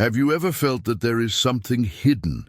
Have you ever felt that there is something hidden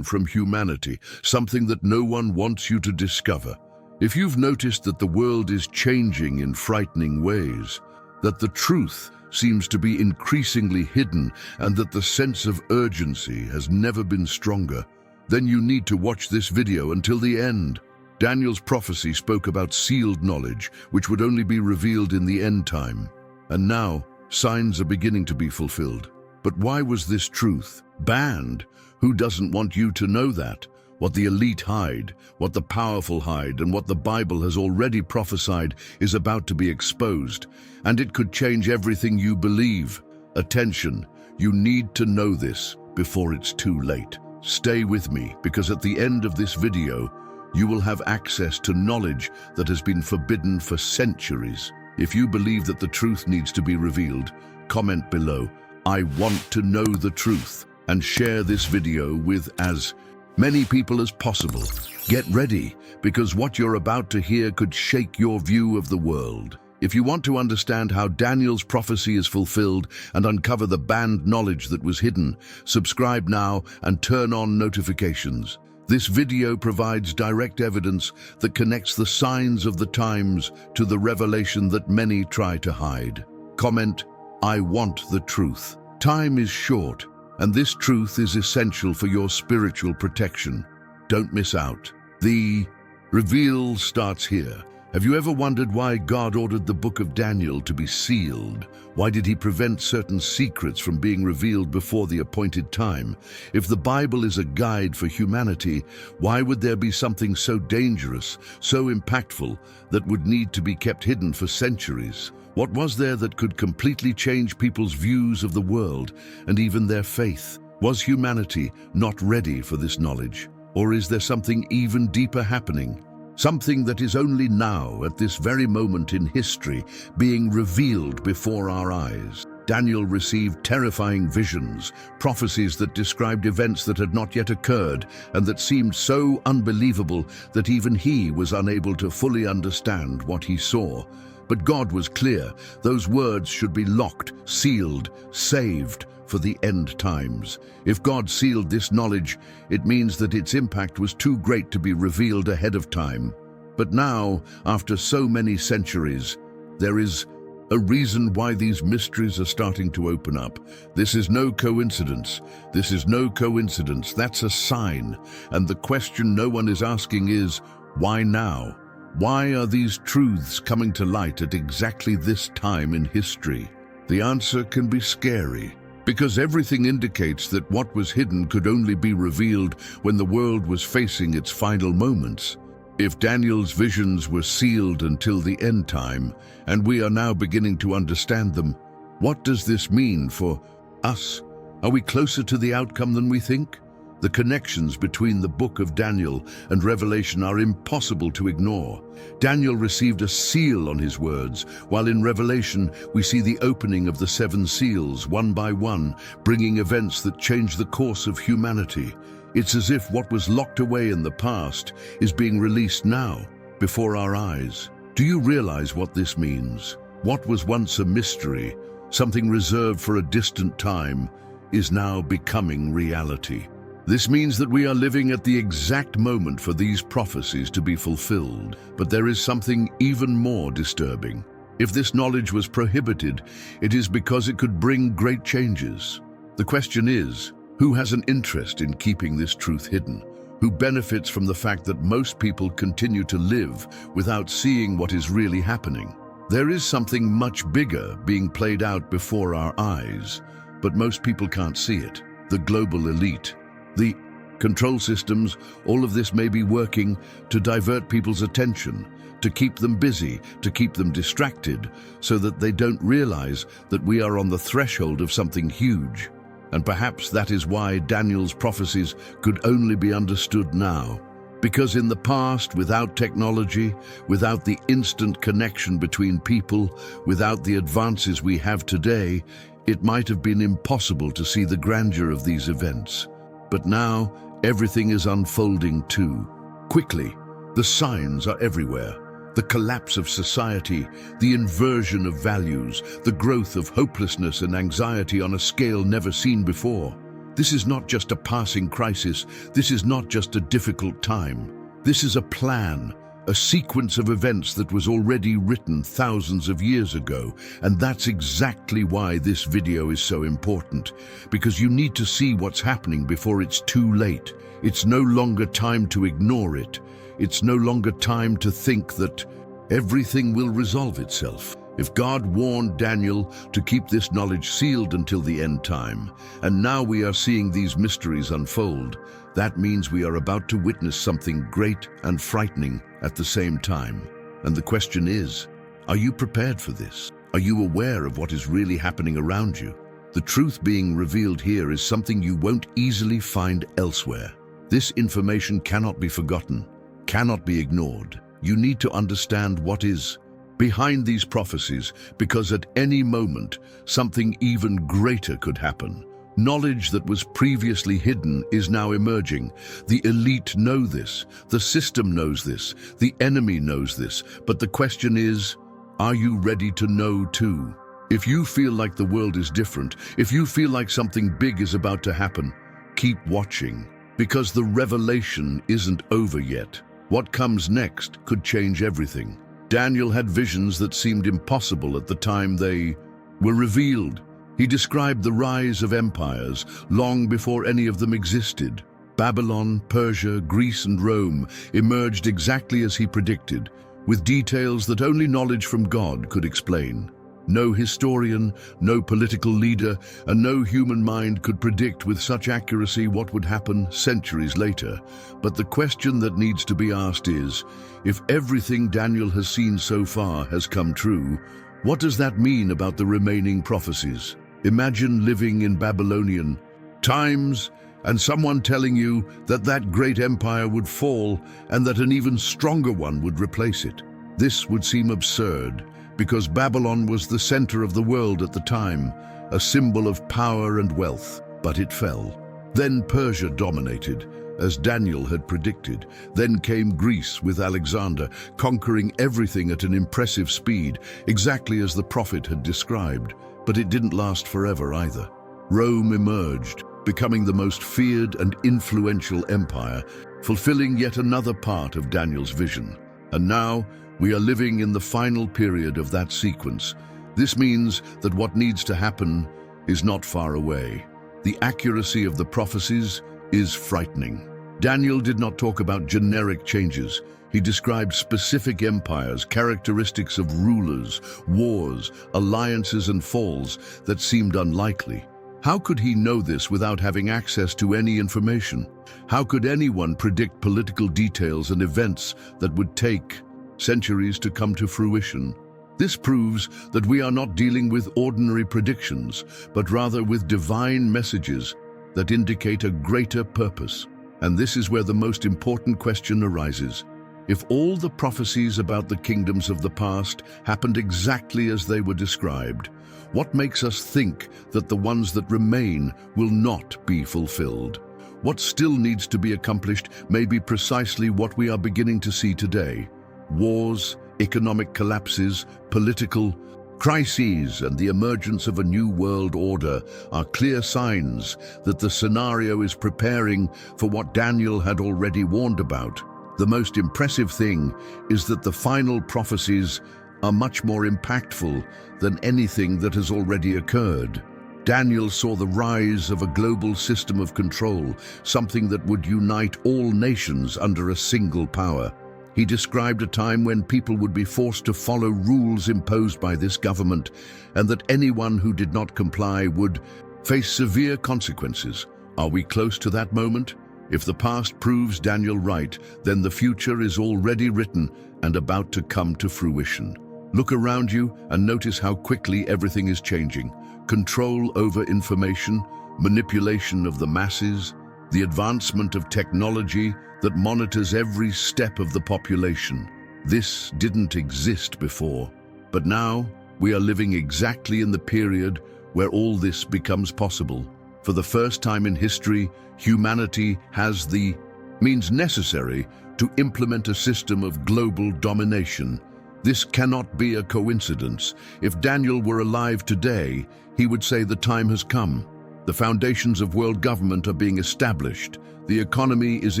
from humanity, something that no one wants you to discover? If you've noticed that the world is changing in frightening ways, that the truth seems to be increasingly hidden, and that the sense of urgency has never been stronger, then you need to watch this video until the end. Daniel's prophecy spoke about sealed knowledge, which would only be revealed in the end time. And now, signs are beginning to be fulfilled. But why was this truth banned? Who doesn't want you to know that? What the elite hide, what the powerful hide, and what the Bible has already prophesied is about to be exposed, and it could change everything you believe. Attention, you need to know this before it's too late. Stay with me, because at the end of this video, you will have access to knowledge that has been forbidden for centuries. If you believe that the truth needs to be revealed, comment below, "I want to know the truth," and share this video with as many people as possible. Get ready, because what you're about to hear could shake your view of the world. If you want to understand how Daniel's prophecy is fulfilled and uncover the banned knowledge that was hidden, subscribe now and turn on notifications. This video provides direct evidence that connects the signs of the times to the revelation that many try to hide. Comment, "I want the truth." Time is short, and this truth is essential for your spiritual protection. Don't miss out. The reveal starts here. Have you ever wondered why God ordered the book of Daniel to be sealed? Why did he prevent certain secrets from being revealed before the appointed time? If the Bible is a guide for humanity, why would there be something so dangerous, so impactful, that would need to be kept hidden for centuries? What was there that could completely change people's views of the world and even their faith? Was humanity not ready for this knowledge? Or is there something even deeper happening? Something that is only now, at this very moment in history, being revealed before our eyes. Daniel received terrifying visions, prophecies that described events that had not yet occurred and that seemed so unbelievable that even he was unable to fully understand what he saw. But God was clear. Those words should be locked, sealed, saved for the end times. If God sealed this knowledge, it means that its impact was too great to be revealed ahead of time. But now, after so many centuries, there is a reason why these mysteries are starting to open up. This is no coincidence. This is no coincidence. That's a sign. And the question no one is asking is, why now? Why are these truths coming to light at exactly this time in history? The answer can be scary, because everything indicates that what was hidden could only be revealed when the world was facing its final moments. If Daniel's visions were sealed until the end time, and we are now beginning to understand them, what does this mean for us? Are we closer to the outcome than we think? The connections between the book of Daniel and Revelation are impossible to ignore. Daniel received a seal on his words, while in Revelation we see the opening of the 7 seals, one by one, bringing events that change the course of humanity. It's as if what was locked away in the past is being released now, before our eyes. Do you realize what this means? What was once a mystery, something reserved for a distant time, is now becoming reality. This means that we are living at the exact moment for these prophecies to be fulfilled. But there is something even more disturbing. If this knowledge was prohibited, it is because it could bring great changes. The question is, who has an interest in keeping this truth hidden? Who benefits from the fact that most people continue to live without seeing what is really happening? There is something much bigger being played out before our eyes, but most people can't see it. The global elite. The control systems, all of this may be working to divert people's attention, to keep them busy, to keep them distracted, so that they don't realize that we are on the threshold of something huge. And perhaps that is why Daniel's prophecies could only be understood now. Because in the past, without technology, without the instant connection between people, without the advances we have today, it might have been impossible to see the grandeur of these events. But now, everything is unfolding too quickly. The signs are everywhere. The collapse of society, the inversion of values, the growth of hopelessness and anxiety on a scale never seen before. This is not just a passing crisis. This is not just a difficult time. This is a plan, a sequence of events that was already written thousands of years ago. And that's exactly why this video is so important, because you need to see what's happening before it's too late. It's no longer time to ignore it. It's no longer time to think that everything will resolve itself. If God warned Daniel to keep this knowledge sealed until the end time, and now we are seeing these mysteries unfold, that means we are about to witness something great and frightening at the same time. And the question is, are you prepared for this? Are you aware of what is really happening around you? The truth being revealed here is something you won't easily find elsewhere. This information cannot be forgotten, cannot be ignored. You need to understand what is behind these prophecies, because at any moment, something even greater could happen. Knowledge that was previously hidden is now emerging. The elite know this, the system knows this, the enemy knows this, but the question is, are you ready to know too? If you feel like the world is different, if you feel like something big is about to happen, keep watching, because the revelation isn't over yet. What comes next could change everything. Daniel had visions that seemed impossible at the time they were revealed. He described the rise of empires long before any of them existed. Babylon, Persia, Greece, and Rome emerged exactly as he predicted, with details that only knowledge from God could explain. No historian, no political leader, and no human mind could predict with such accuracy what would happen centuries later. But the question that needs to be asked is, if everything Daniel has seen so far has come true, what does that mean about the remaining prophecies? Imagine living in Babylonian times and someone telling you that that great empire would fall and that an even stronger one would replace it. This would seem absurd, because Babylon was the center of the world at the time, a symbol of power and wealth, but it fell. Then Persia dominated, as Daniel had predicted. Then came Greece with Alexander, conquering everything at an impressive speed, exactly as the prophet had described. But it didn't last forever either. Rome emerged, becoming the most feared and influential empire, fulfilling yet another part of Daniel's vision. And now, we are living in the final period of that sequence. This means that what needs to happen is not far away. The accuracy of the prophecies is frightening. Daniel did not talk about generic changes. He described specific empires, characteristics of rulers, wars, alliances, and falls that seemed unlikely. How could he know this without having access to any information? How could anyone predict political details and events that would take centuries to come to fruition? This proves that we are not dealing with ordinary predictions, but rather with divine messages that indicate a greater purpose. And this is where the most important question arises. If all the prophecies about the kingdoms of the past happened exactly as they were described, what makes us think that the ones that remain will not be fulfilled? What still needs to be accomplished may be precisely what we are beginning to see today. Wars, economic collapses, political crises, and the emergence of a new world order are clear signs that the scenario is preparing for what Daniel had already warned about. The most impressive thing is that the final prophecies are much more impactful than anything that has already occurred. Daniel saw the rise of a global system of control, something that would unite all nations under a single power. He described a time when people would be forced to follow rules imposed by this government, and that anyone who did not comply would face severe consequences. Are we close to that moment? If the past proves Daniel right, then the future is already written and about to come to fruition. Look around you and notice how quickly everything is changing. Control over information, manipulation of the masses, the advancement of technology that monitors every step of the population. This didn't exist before, but now we are living exactly in the period where all this becomes possible. For the first time in history, humanity has the means necessary to implement a system of global domination. This cannot be a coincidence. If Daniel were alive today, he would say the time has come. The foundations of world government are being established. The economy is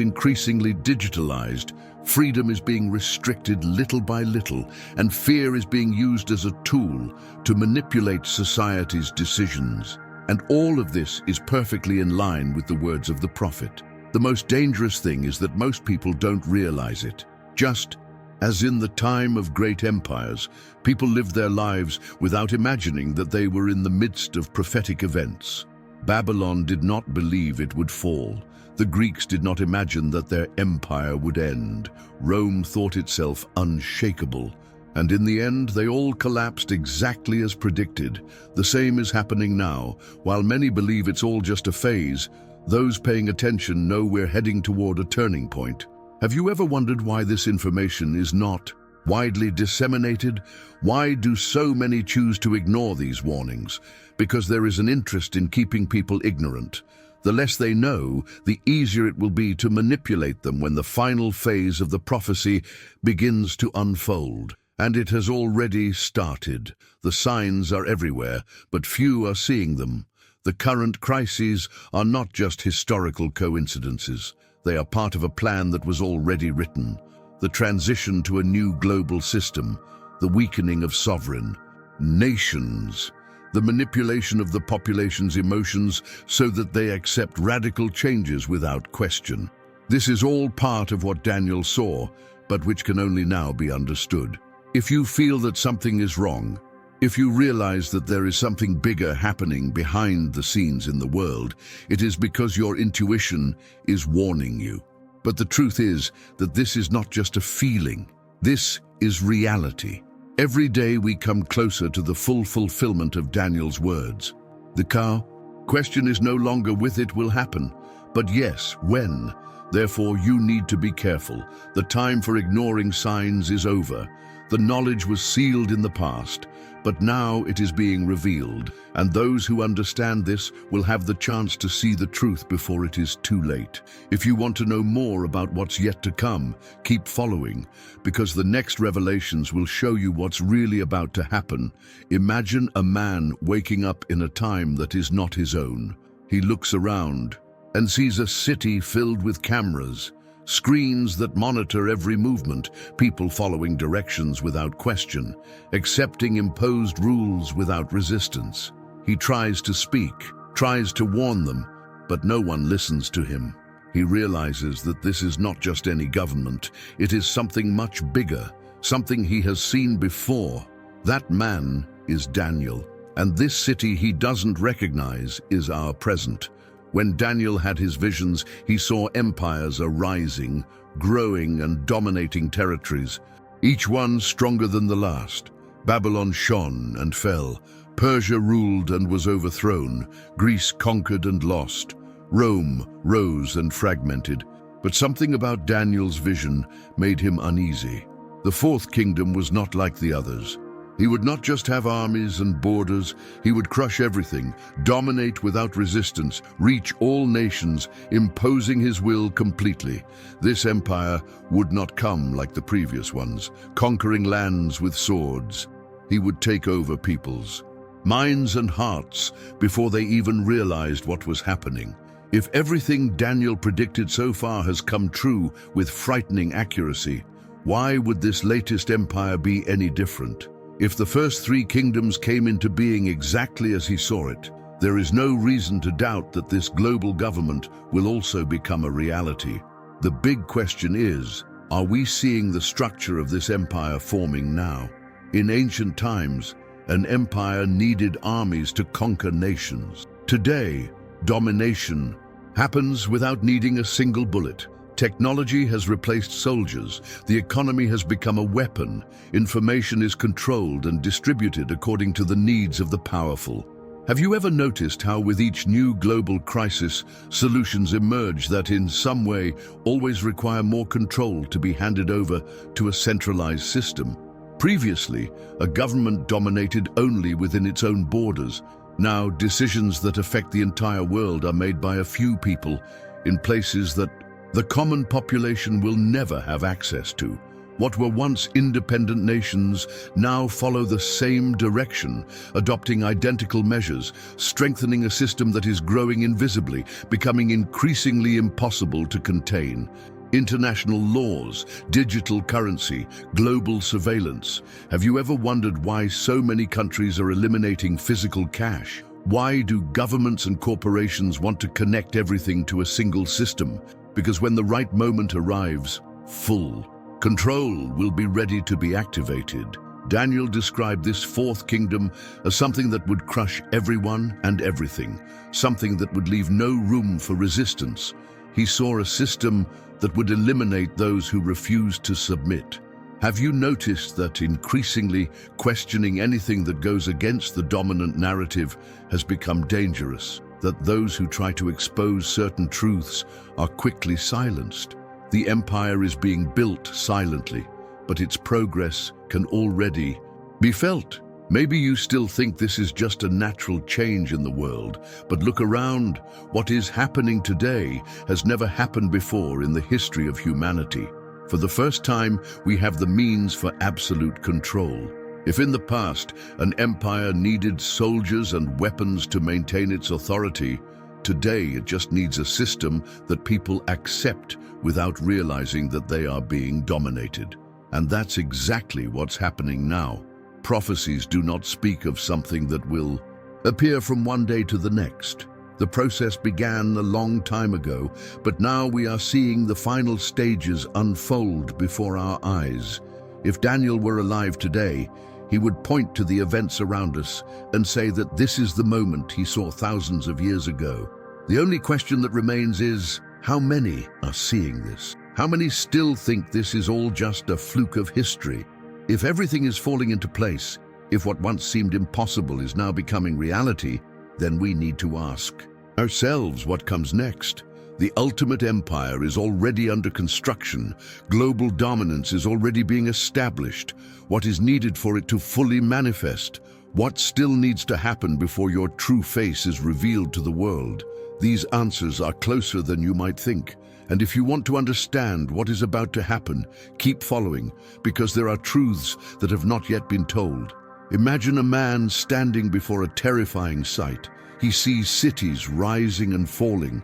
increasingly digitalized. Freedom is being restricted little by little, and fear is being used as a tool to manipulate society's decisions. And all of this is perfectly in line with the words of the prophet. The most dangerous thing is that most people don't realize it. Just as in the time of great empires, people lived their lives without imagining that they were in the midst of prophetic events. Babylon did not believe it would fall. The Greeks did not imagine that their empire would end. Rome thought itself unshakable. And in the end, they all collapsed exactly as predicted. The same is happening now. While many believe it's all just a phase, those paying attention know we're heading toward a turning point. Have you ever wondered why this information is not widely disseminated? Why do so many choose to ignore these warnings? Because there is an interest in keeping people ignorant. The less they know, the easier it will be to manipulate them when the final phase of the prophecy begins to unfold. And it has already started. The signs are everywhere, but few are seeing them. The current crises are not just historical coincidences. They are part of a plan that was already written. The transition to a new global system, the weakening of sovereign nations, the manipulation of the population's emotions so that they accept radical changes without question. This is all part of what Daniel saw, but which can only now be understood. If you feel that something is wrong, if you realize that there is something bigger happening behind the scenes in the world, it is because your intuition is warning you. But the truth is that this is not just a feeling. This is reality. Every day we come closer to the full fulfillment of Daniel's words. The question is no longer with it will happen, but yes, when. Therefore, you need to be careful. The time for ignoring signs is over. The knowledge was sealed in the past, but now it is being revealed, and those who understand this will have the chance to see the truth before it is too late. If you want to know more about what's yet to come, keep following, because the next revelations will show you what's really about to happen. Imagine a man waking up in a time that is not his own. He looks around and sees a city filled with cameras, screens that monitor every movement, people following directions without question, accepting imposed rules without resistance. He tries to speak, tries to warn them, but no one listens to him. He realizes that this is not just any government, it is something much bigger, something he has seen before. That man is Daniel, and this city he doesn't recognize is our present. When Daniel had his visions, he saw empires arising, growing and dominating territories, each one stronger than the last. Babylon shone and fell. Persia ruled and was overthrown. Greece conquered and lost. Rome rose and fragmented. But something about Daniel's vision made him uneasy. The fourth kingdom was not like the others. He would not just have armies and borders, he would crush everything, dominate without resistance, reach all nations, imposing his will completely. This empire would not come like the previous ones, conquering lands with swords. He would take over peoples, minds and hearts before they even realized what was happening. If everything Daniel predicted so far has come true with frightening accuracy, why would this latest empire be any different? If the first three kingdoms came into being exactly as he saw it, there is no reason to doubt that this global government will also become a reality. The big question is, are we seeing the structure of this empire forming now? In ancient times, an empire needed armies to conquer nations. Today, domination happens without needing a single bullet. Technology has replaced soldiers. The economy has become a weapon. Information is controlled and distributed according to the needs of the powerful. Have you ever noticed how with each new global crisis, solutions emerge that in some way always require more control to be handed over to a centralized system? Previously, a government dominated only within its own borders. Now, decisions that affect the entire world are made by a few people in places that the common population will never have access to. What were once independent nations now follow the same direction, adopting identical measures, strengthening a system that is growing invisibly, becoming increasingly impossible to contain. International laws, digital currency, global surveillance. Have you ever wondered why so many countries are eliminating physical cash? Why do governments and corporations want to connect everything to a single system? Because when the right moment arrives, full control will be ready to be activated. Daniel described this fourth kingdom as something that would crush everyone and everything, something that would leave no room for resistance. He saw a system that would eliminate those who refused to submit. Have you noticed that increasingly questioning anything that goes against the dominant narrative has become dangerous? That those who try to expose certain truths are quickly silenced? The empire is being built silently, but its progress can already be felt. Maybe you still think this is just a natural change in the world, but look around. What is happening today has never happened before in the history of humanity. For the first time, we have the means for absolute control. If in the past, an empire needed soldiers and weapons to maintain its authority, today it just needs a system that people accept without realizing that they are being dominated. And that's exactly what's happening now. Prophecies do not speak of something that will appear from one day to the next. The process began a long time ago, but now we are seeing the final stages unfold before our eyes. If Daniel were alive today, he would point to the events around us and say that this is the moment he saw thousands of years ago. The only question that remains is, how many are seeing this? How many still think this is all just a fluke of history? If everything is falling into place, if what once seemed impossible is now becoming reality, then we need to ask ourselves what comes next. The ultimate empire is already under construction. Global dominance is already being established. What is needed for it to fully manifest? What still needs to happen before your true face is revealed to the world? These answers are closer than you might think. And if you want to understand what is about to happen, keep following, because there are truths that have not yet been told. Imagine a man standing before a terrifying sight. He sees cities rising and falling,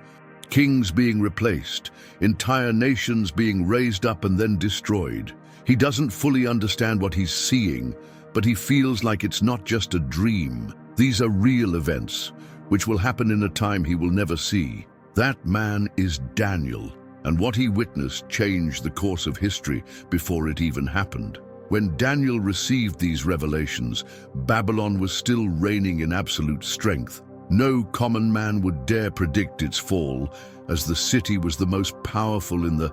kings being replaced, entire nations being raised up and then destroyed. He doesn't fully understand what he's seeing, but he feels like it's not just a dream. These are real events, which will happen in a time he will never see. That man is Daniel, and what he witnessed changed the course of history before it even happened. When Daniel received these revelations, Babylon was still reigning in absolute strength. No common man would dare predict its fall, as the city was the most powerful in the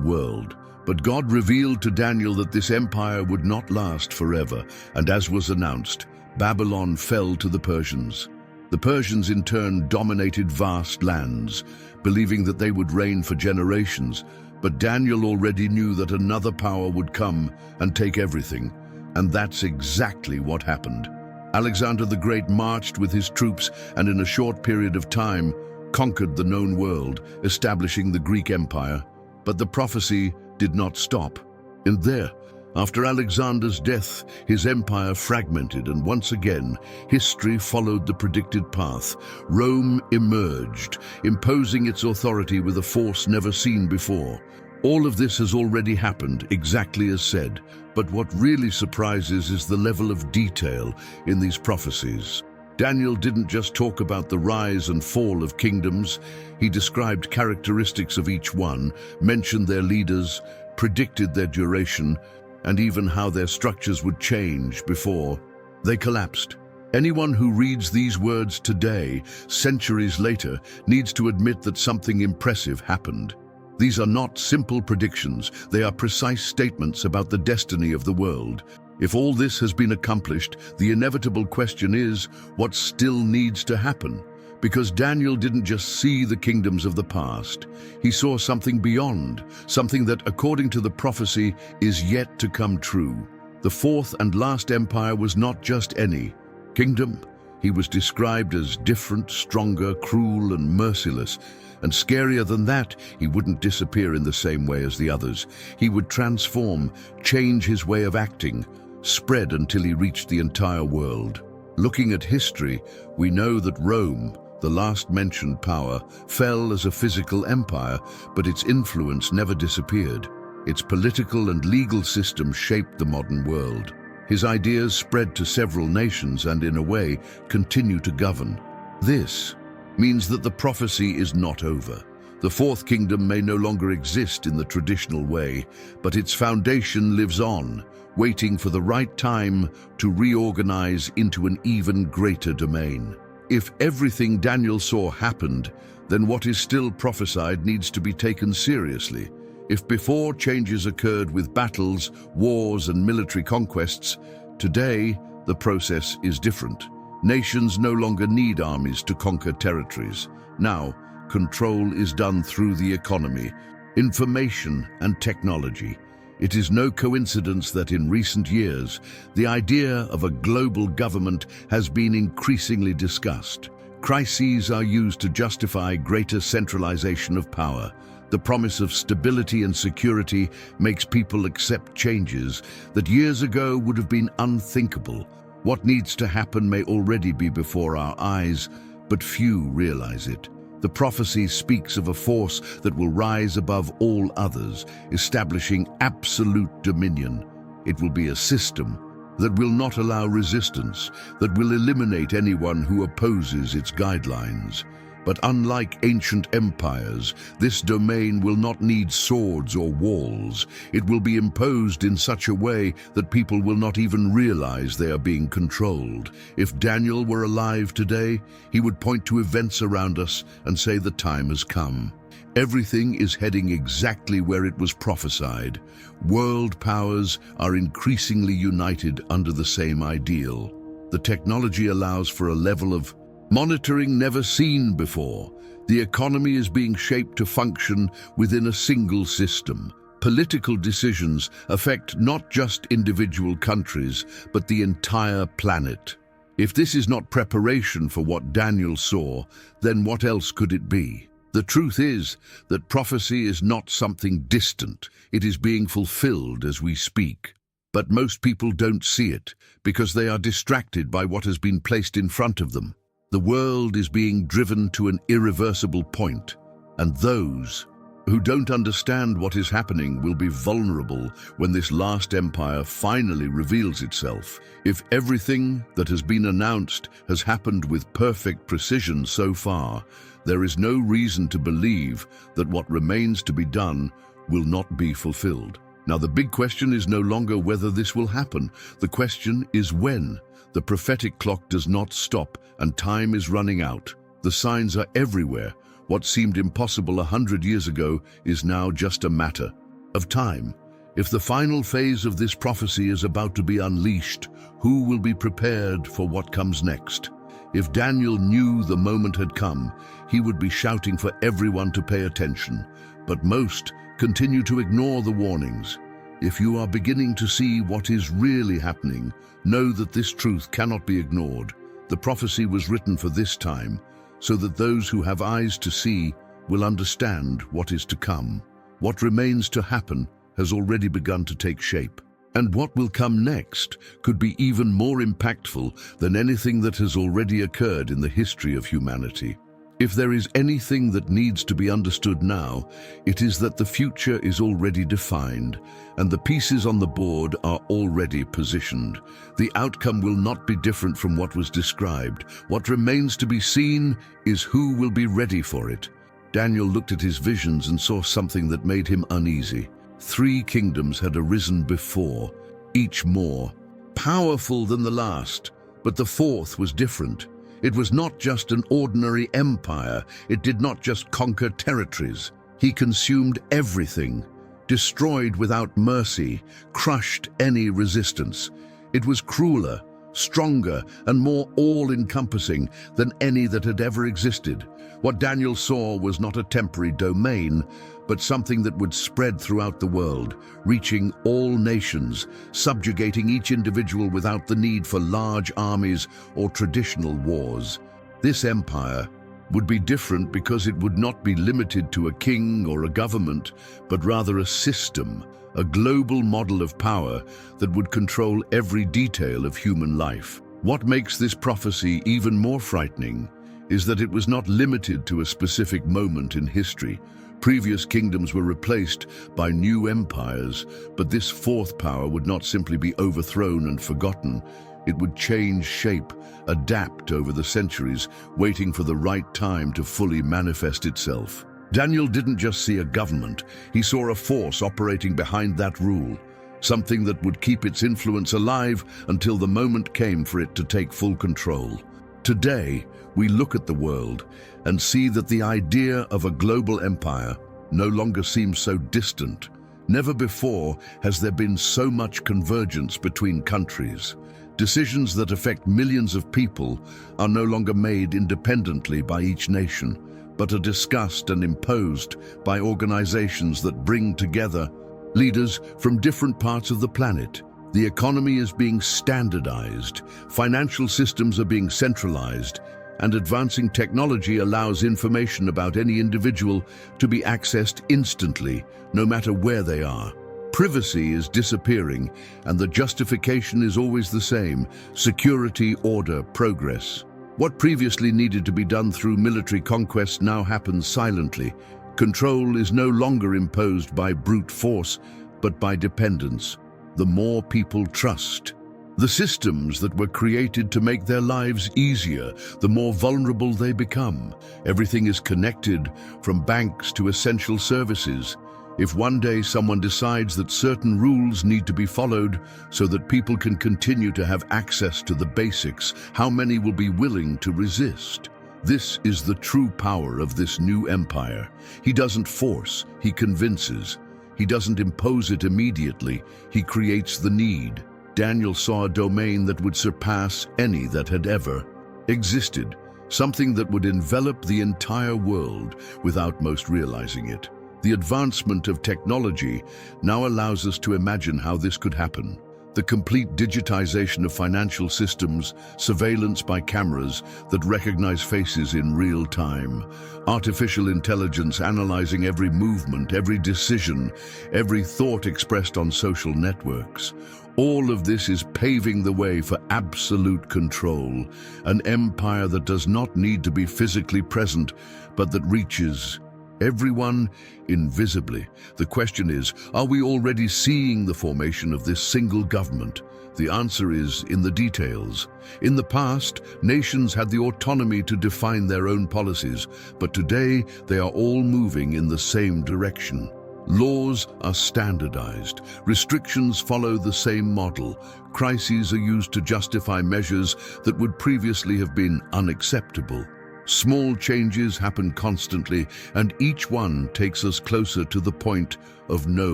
world. But God revealed to Daniel that this empire would not last forever, and as was announced, Babylon fell to the Persians. The Persians in turn dominated vast lands, believing that they would reign for generations, but Daniel already knew that another power would come and take everything, and that's exactly what happened. Alexander the Great marched with his troops and in a short period of time conquered the known world, establishing the Greek Empire. But the prophecy did not stop. And there, after Alexander's death, his empire fragmented, and once again, history followed the predicted path. Rome emerged, imposing its authority with a force never seen before. All of this has already happened, exactly as said, but what really surprises is the level of detail in these prophecies. Daniel didn't just talk about the rise and fall of kingdoms. He described characteristics of each one, mentioned their leaders, predicted their duration, and even how their structures would change before they collapsed. Anyone who reads these words today, centuries later, needs to admit that something impressive happened. These are not simple predictions, they are precise statements about the destiny of the world. If all this has been accomplished, the inevitable question is, what still needs to happen? Because Daniel didn't just see the kingdoms of the past. He saw something beyond, something that, according to the prophecy, is yet to come true. The fourth and last empire was not just any kingdom. He was described as different, stronger, cruel, and merciless. And scarier than that, he wouldn't disappear in the same way as the others. He would transform, change his way of acting, spread until he reached the entire world. Looking at history, we know that Rome, the last mentioned power, fell as a physical empire, but its influence never disappeared. Its political and legal system shaped the modern world. His ideas spread to several nations and, in a way, continue to govern. This means that the prophecy is not over. The fourth kingdom may no longer exist in the traditional way, but its foundation lives on, waiting for the right time to reorganize into an even greater domain. If everything Daniel saw happened, then what is still prophesied needs to be taken seriously. If before changes occurred with battles, wars, and military conquests, today the process is different. Nations no longer need armies to conquer territories. Now, control is done through the economy, information, and technology. It is no coincidence that in recent years, the idea of a global government has been increasingly discussed. Crises are used to justify greater centralization of power. The promise of stability and security makes people accept changes that years ago would have been unthinkable. What needs to happen may already be before our eyes, but few realize it. The prophecy speaks of a force that will rise above all others, establishing absolute dominion. It will be a system that will not allow resistance, that will eliminate anyone who opposes its guidelines. But unlike ancient empires, this domain will not need swords or walls. It will be imposed in such a way that people will not even realize they are being controlled. If Daniel were alive today, he would point to events around us and say the time has come. Everything is heading exactly where it was prophesied. World powers are increasingly united under the same ideal. The technology allows for a level of monitoring never seen before. The economy is being shaped to function within a single system. Political decisions affect not just individual countries, but the entire planet. If this is not preparation for what Daniel saw, then what else could it be? The truth is that prophecy is not something distant. It is being fulfilled as we speak. But most people don't see it because they are distracted by what has been placed in front of them. The world is being driven to an irreversible point, and those who don't understand what is happening will be vulnerable when this last empire finally reveals itself. If everything that has been announced has happened with perfect precision so far, there is no reason to believe that what remains to be done will not be fulfilled. Now, the big question is no longer whether this will happen. The question is when. The prophetic clock does not stop, and time is running out. The signs are everywhere. What seemed impossible 100 years ago is now just a matter of time. If the final phase of this prophecy is about to be unleashed, who will be prepared for what comes next? If Daniel knew the moment had come, he would be shouting for everyone to pay attention. But most continue to ignore the warnings. If you are beginning to see what is really happening, know that this truth cannot be ignored. The prophecy was written for this time, so that those who have eyes to see will understand what is to come. What remains to happen has already begun to take shape. And what will come next could be even more impactful than anything that has already occurred in the history of humanity. If there is anything that needs to be understood now, it is that the future is already defined, and the pieces on the board are already positioned. The outcome will not be different from what was described. What remains to be seen is who will be ready for it. Daniel looked at his visions and saw something that made him uneasy. 3 kingdoms had arisen before, each more powerful than the last, but the fourth was different. It was not just an ordinary empire. It did not just conquer territories. He consumed everything, destroyed without mercy, crushed any resistance. It was crueler, stronger, and more all-encompassing than any that had ever existed. What Daniel saw was not a temporary domain, but something that would spread throughout the world, reaching all nations, subjugating each individual without the need for large armies or traditional wars. This empire would be different because it would not be limited to a king or a government, but rather a system, a global model of power that would control every detail of human life. What makes this prophecy even more frightening is that it was not limited to a specific moment in history. Previous kingdoms were replaced by new empires, but this fourth power would not simply be overthrown and forgotten. It would change shape, adapt over the centuries, waiting for the right time to fully manifest itself. Daniel didn't just see a government, he saw a force operating behind that rule, something that would keep its influence alive until the moment came for it to take full control. Today, we look at the world and see that the idea of a global empire no longer seems so distant. Never before has there been so much convergence between countries. Decisions that affect millions of people are no longer made independently by each nation, but are discussed and imposed by organizations that bring together leaders from different parts of the planet. The economy is being standardized, financial systems are being centralized, and advancing technology allows information about any individual to be accessed instantly, no matter where they are. Privacy is disappearing, and the justification is always the same: security, order, progress. What previously needed to be done through military conquest now happens silently. Control is no longer imposed by brute force, but by dependence. The more people trust the systems that were created to make their lives easier, the more vulnerable they become. Everything is connected, from banks to essential services. If one day someone decides that certain rules need to be followed so that people can continue to have access to the basics, how many will be willing to resist? This is the true power of this new empire. He doesn't force, he convinces. He doesn't impose it immediately, he creates the need. Daniel saw a domain that would surpass any that had ever existed, something that would envelop the entire world without most realizing it. The advancement of technology now allows us to imagine how this could happen. The complete digitization of financial systems, surveillance by cameras that recognize faces in real time, artificial intelligence analyzing every movement, every decision, every thought expressed on social networks. All of this is paving the way for absolute control, an empire that does not need to be physically present, but that reaches everyone invisibly. The question is, are we already seeing the formation of this single government? The answer is in the details. In the past, nations had the autonomy to define their own policies, but today they are all moving in the same direction. Laws are standardized. Restrictions follow the same model. Crises are used to justify measures that would previously have been unacceptable. Small changes happen constantly, and each one takes us closer to the point of no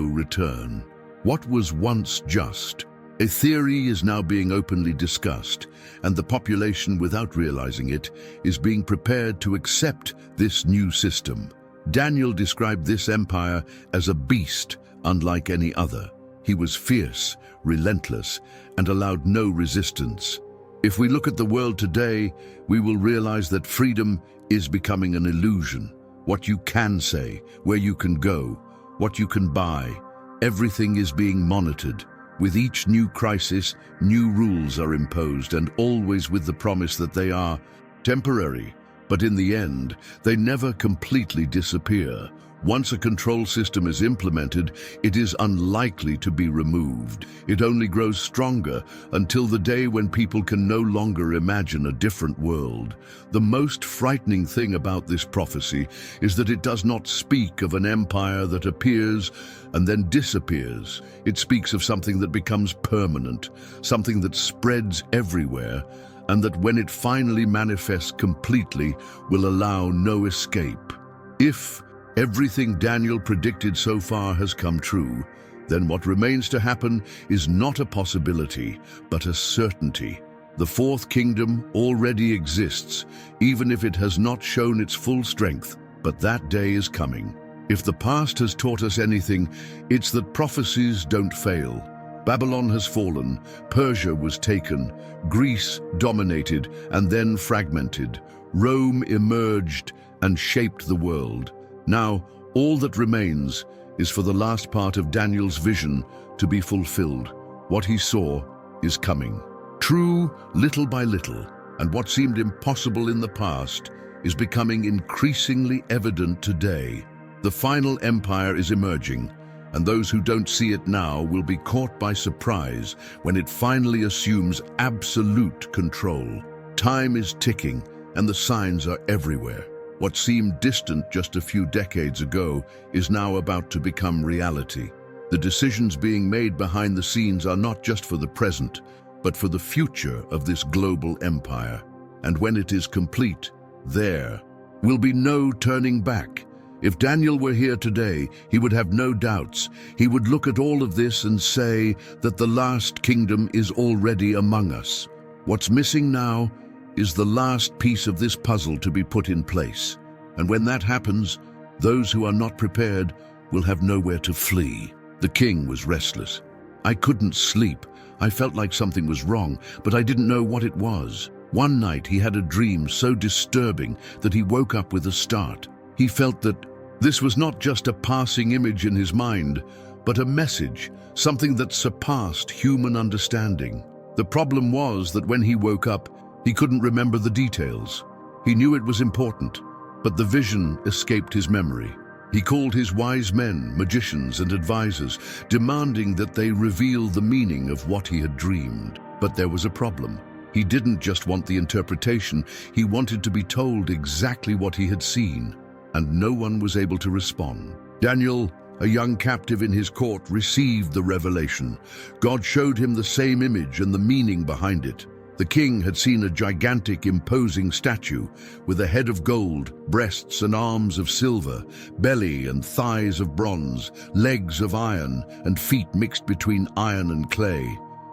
return. What was once just a theory is now being openly discussed, and the population, without realizing it, is being prepared to accept this new system. Daniel described this empire as a beast unlike any other. He was fierce, relentless, and allowed no resistance. If we look at the world today, we will realize that freedom is becoming an illusion. What you can say, where you can go, what you can buy, everything is being monitored. With each new crisis, new rules are imposed, and always with the promise that they are temporary. But in the end, they never completely disappear. Once a control system is implemented, it is unlikely to be removed. It only grows stronger until the day when people can no longer imagine a different world. The most frightening thing about this prophecy is that it does not speak of an empire that appears and then disappears. It speaks of something that becomes permanent, something that spreads everywhere, and that when it finally manifests completely will allow no escape. If everything Daniel predicted so far has come true, then what remains to happen is not a possibility, but a certainty. The fourth kingdom already exists, even if it has not shown its full strength, but that day is coming. If the past has taught us anything, it's that prophecies don't fail. Babylon has fallen, Persia was taken, Greece dominated and then fragmented. Rome emerged and shaped the world. Now, all that remains is for the last part of Daniel's vision to be fulfilled. What he saw is coming. True, little by little, and what seemed impossible in the past is becoming increasingly evident today. The final empire is emerging, and those who don't see it now will be caught by surprise when it finally assumes absolute control. Time is ticking, and the signs are everywhere. What seemed distant just a few decades ago is now about to become reality. The decisions being made behind the scenes are not just for the present, but for the future of this global empire. And when it is complete, there will be no turning back. If Daniel were here today, he would have no doubts. He would look at all of this and say that the last kingdom is already among us. What's missing now is the last piece of this puzzle to be put in place. And when that happens, those who are not prepared will have nowhere to flee. The king was restless. I couldn't sleep. I felt like something was wrong, but I didn't know what it was. One night he had a dream so disturbing that he woke up with a start. He felt that this was not just a passing image in his mind, but a message, something that surpassed human understanding. The problem was that when he woke up, he couldn't remember the details. He knew it was important, but the vision escaped his memory. He called his wise men, magicians, and advisors, demanding that they reveal the meaning of what he had dreamed. But there was a problem. He didn't just want the interpretation, he wanted to be told exactly what he had seen, and no one was able to respond. Daniel, a young captive in his court, received the revelation. God showed him the same image and the meaning behind it. The king had seen a gigantic, imposing statue with a head of gold, breasts and arms of silver, belly and thighs of bronze, legs of iron, and feet mixed between iron and clay.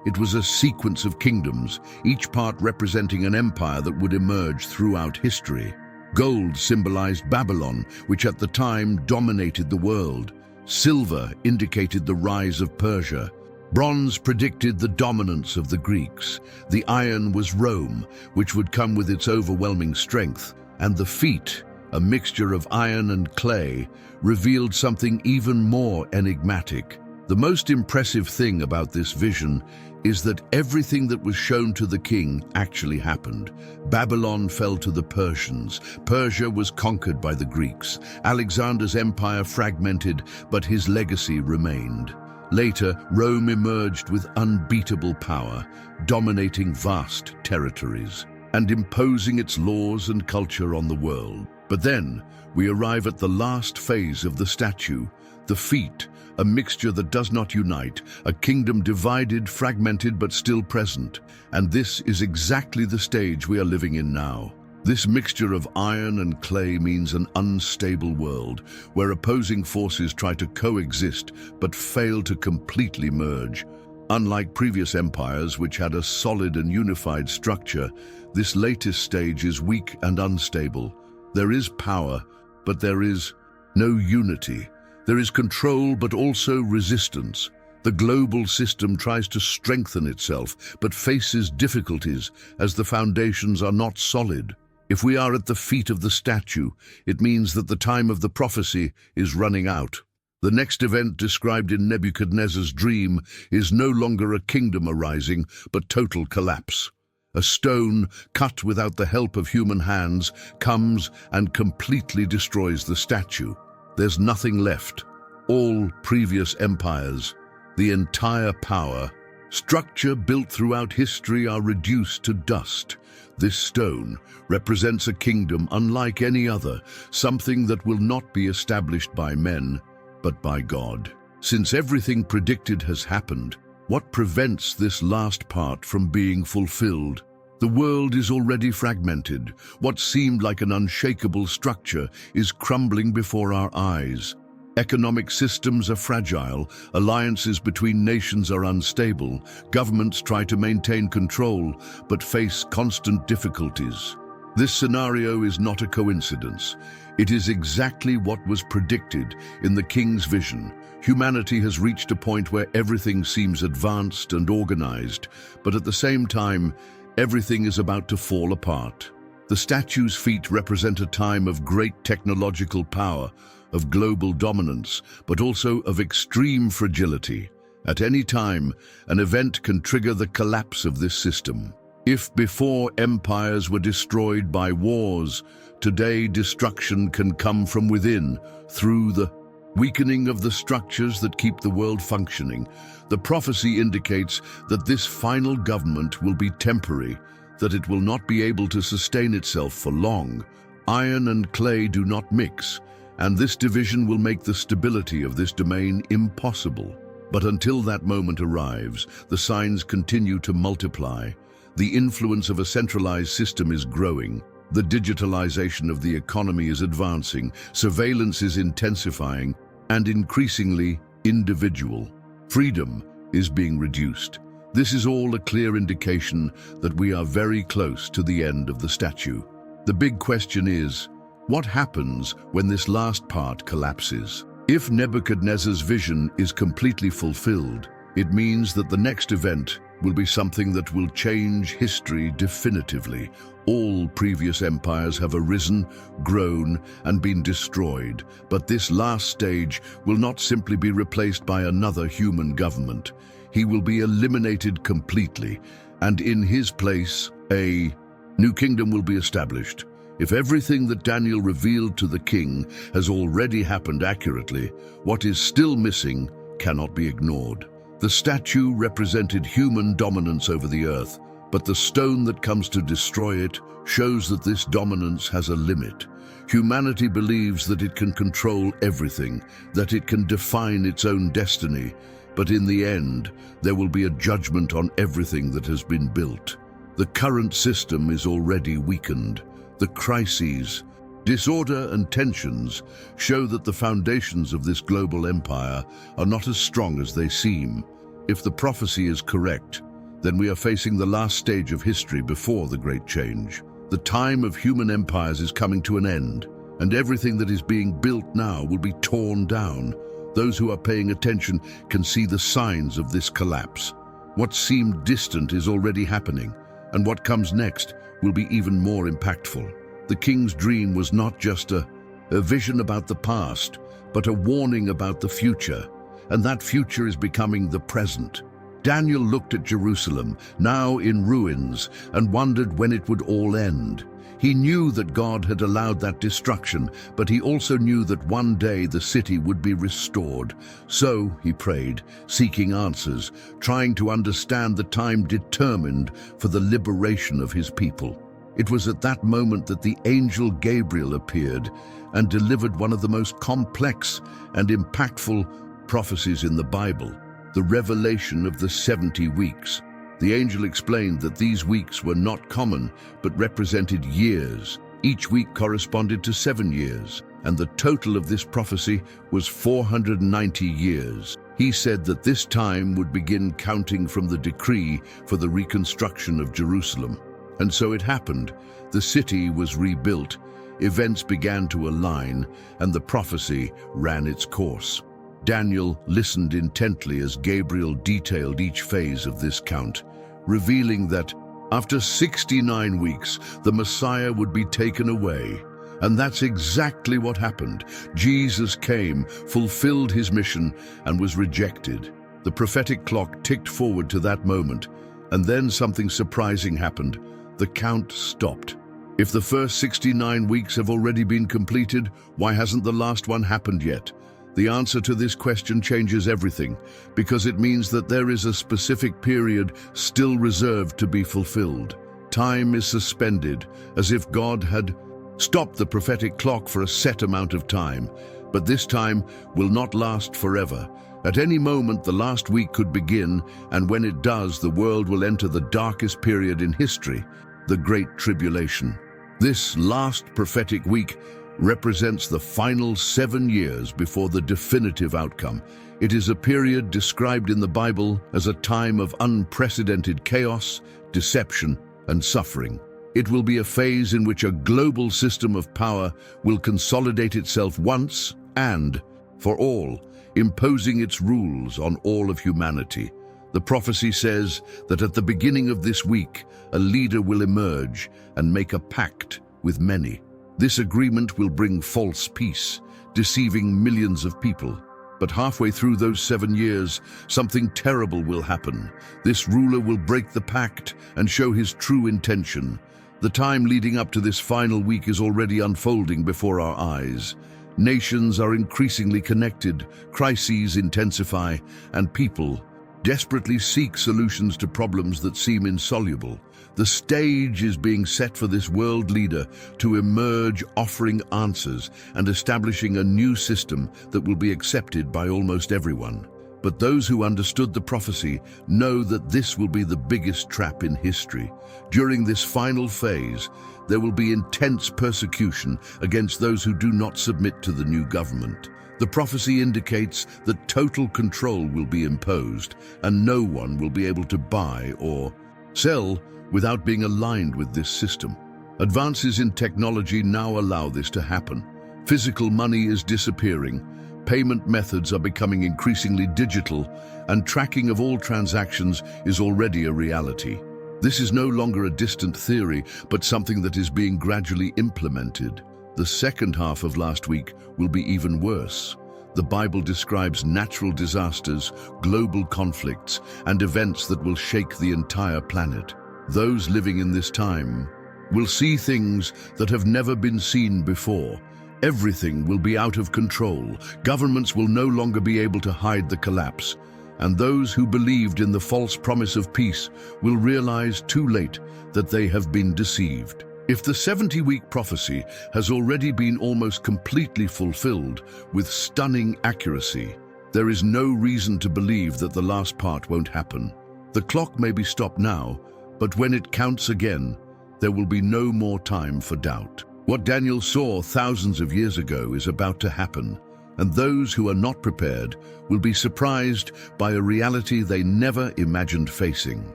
It was a sequence of kingdoms, each part representing an empire that would emerge throughout history. Gold symbolized Babylon, which at the time dominated the world. Silver indicated the rise of Persia. Bronze predicted the dominance of the Greeks. The iron was Rome, which would come with its overwhelming strength. And the feet, a mixture of iron and clay, revealed something even more enigmatic. The most impressive thing about this vision is that everything that was shown to the king actually happened. Babylon fell to the Persians. Persia was conquered by the Greeks. Alexander's empire fragmented, but his legacy remained. Later, Rome emerged with unbeatable power, dominating vast territories and imposing its laws and culture on the world. But then, we arrive at the last phase of the statue, the feet, a mixture that does not unite, a kingdom divided, fragmented, but still present. And this is exactly the stage we are living in now. This mixture of iron and clay means an unstable world, where opposing forces try to coexist but fail to completely merge. Unlike previous empires, which had a solid and unified structure, this latest stage is weak and unstable. There is power, but there is no unity. There is control, but also resistance. The global system tries to strengthen itself, but faces difficulties as the foundations are not solid. If we are at the feet of the statue, it means that the time of the prophecy is running out. The next event described in Nebuchadnezzar's dream is no longer a kingdom arising, but total collapse. A stone, cut without the help of human hands, comes and completely destroys the statue. There's nothing left. All previous empires, the entire power, structure built throughout history are reduced to dust. This stone represents a kingdom unlike any other, something that will not be established by men, but by God. Since everything predicted has happened, what prevents this last part from being fulfilled? The world is already fragmented. What seemed like an unshakable structure is crumbling before our eyes. Economic systems are fragile, alliances between nations are unstable, governments try to maintain control but face constant difficulties. This scenario is not a coincidence. It is exactly what was predicted in the king's vision. Humanity has reached a point where everything seems advanced and organized, but at the same time, everything is about to fall apart. The statue's feet represent a time of great technological power, of global dominance, but also of extreme fragility. At any time, an event can trigger the collapse of this system. If before empires were destroyed by wars, today destruction can come from within, through the weakening of the structures that keep the world functioning. The prophecy indicates that this final government will be temporary, that it will not be able to sustain itself for long. Iron and clay do not mix, and this division will make the stability of this domain impossible. But until that moment arrives, the signs continue to multiply. The influence of a centralized system is growing. The digitalization of the economy is advancing, surveillance is intensifying, and increasingly individual. Freedom is being reduced. This is all a clear indication that we are very close to the end of the statue. The big question is, what happens when this last part collapses? If Nebuchadnezzar's vision is completely fulfilled, it means that the next event will be something that will change history definitively. All previous empires have arisen, grown, and been destroyed, but this last stage will not simply be replaced by another human government. He will be eliminated completely, and in his place, a new kingdom will be established. If everything that Daniel revealed to the king has already happened accurately, what is still missing cannot be ignored. The statue represented human dominance over the earth, but the stone that comes to destroy it shows that this dominance has a limit. Humanity believes that it can control everything, that it can define its own destiny, but in the end, there will be a judgment on everything that has been built. The current system is already weakened. The crises, disorder and tensions show that the foundations of this global empire are not as strong as they seem. If the prophecy is correct, then we are facing the last stage of history before the great change. The time of human empires is coming to an end, and everything that is being built now will be torn down. Those who are paying attention can see the signs of this collapse. What seemed distant is already happening, and what comes next will be even more impactful. The king's dream was not just a vision about the past, but a warning about the future, and that future is becoming the present. Daniel looked at Jerusalem, now in ruins, and wondered when it would all end. He knew that God had allowed that destruction, but he also knew that one day the city would be restored. So he prayed, seeking answers, trying to understand the time determined for the liberation of his people. It was at that moment that the angel Gabriel appeared and delivered one of the most complex and impactful prophecies in the Bible, the revelation of the 70 weeks. The angel explained that these weeks were not common, but represented years. Each week corresponded to 7 years, and the total of this prophecy was 490 years. He said that this time would begin counting from the decree for the reconstruction of Jerusalem. And so it happened. The city was rebuilt, events began to align, and the prophecy ran its course. Daniel listened intently as Gabriel detailed each phase of this count, revealing that after 69 weeks, the Messiah would be taken away. And that's exactly what happened. Jesus came, fulfilled his mission, and was rejected. The prophetic clock ticked forward to that moment, and then something surprising happened. The count stopped. If the first 69 weeks have already been completed, why hasn't the last one happened yet? The answer to this question changes everything, because it means that there is a specific period still reserved to be fulfilled. Time is suspended, as if God had stopped the prophetic clock for a set amount of time. But this time will not last forever. At any moment, the last week could begin, and when it does, the world will enter the darkest period in history, the Great Tribulation. This last prophetic week represents the final 7 years before the definitive outcome. It is a period described in the Bible as a time of unprecedented chaos, deception, and suffering. It will be a phase in which a global system of power will consolidate itself once and for all, imposing its rules on all of humanity. The prophecy says that at the beginning of this week, a leader will emerge and make a pact with many. This agreement will bring false peace, deceiving millions of people. But halfway through those 7 years, something terrible will happen. This ruler will break the pact and show his true intention. The time leading up to this final week is already unfolding before our eyes. Nations are increasingly connected, crises intensify, and people desperately seek solutions to problems that seem insoluble. The stage is being set for this world leader to emerge, offering answers and establishing a new system that will be accepted by almost everyone. But those who understood the prophecy know that this will be the biggest trap in history. During this final phase, there will be intense persecution against those who do not submit to the new government. The prophecy indicates that total control will be imposed, and no one will be able to buy or sell without being aligned with this system. Advances in technology now allow this to happen. Physical money is disappearing, payment methods are becoming increasingly digital, and tracking of all transactions is already a reality. This is no longer a distant theory, but something that is being gradually implemented. The second half of last week will be even worse. The Bible describes natural disasters, global conflicts, and events that will shake the entire planet. Those living in this time will see things that have never been seen before. Everything will be out of control. Governments will no longer be able to hide the collapse. And those who believed in the false promise of peace will realize too late that they have been deceived. If the 70-week prophecy has already been almost completely fulfilled with stunning accuracy, there is no reason to believe that the last part won't happen. The clock may be stopped now, but when it counts again, there will be no more time for doubt. What Daniel saw thousands of years ago is about to happen, and those who are not prepared will be surprised by a reality they never imagined facing.